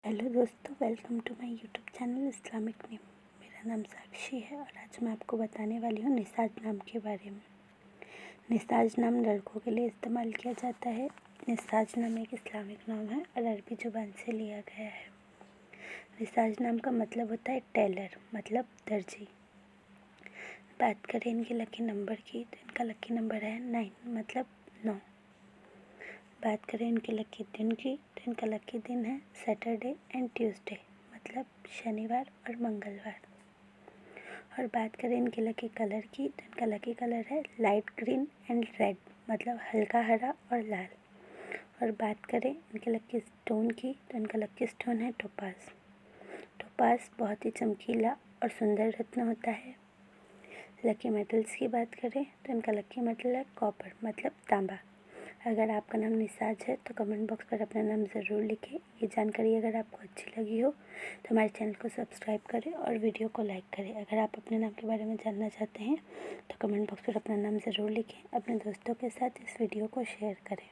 Hello दोस्तों, welcome to my YouTube channel Islamic name. मेरा नाम साक्षी है और आज मैं आपको बताने वाली हूँ निसाज नाम के बारे में। निसाज नाम लड़कों के लिए इस्तेमाल किया जाता है। निसाज नाम एक इस्लामिक नाम है और अरबी ज़ुबान से लिया गया है। निसाज नाम का मतलब होता है टेलर, मतलब दर्जी। बात करें इनके लकी नंबर की तो इनका लकी नंबर है 9, मतलब 9। बात करें इनके लकी दिन की तो इनका लकी दिन है सैटरडे एंड ट्यूसडे, मतलब शनिवार और मंगलवार। और बात करें इनके लकी कलर की तो इनका लकी कलर है लाइट ग्रीन एंड रेड, मतलब हल्का हरा और लाल। और बात करें इनके लकी स्टोन की तो इनका लकी स्टोन है टोपाज। टोपाज बहुत ही चमकीला और सुंदर रत्न होता है। लकी मेटल्स की बात करें तो इनका लकी मेटल है कॉपर, मतलब तांबा। अगर आपका नाम निसाज है तो कमेंट बॉक्स पर अपना नाम ज़रूर लिखें। ये जानकारी अगर आपको अच्छी लगी हो तो हमारे चैनल को सब्सक्राइब करें और वीडियो को लाइक करें। अगर आप अपने नाम के बारे में जानना चाहते हैं तो कमेंट बॉक्स पर अपना नाम ज़रूर लिखें। अपने दोस्तों के साथ इस वीडियो को शेयर करें।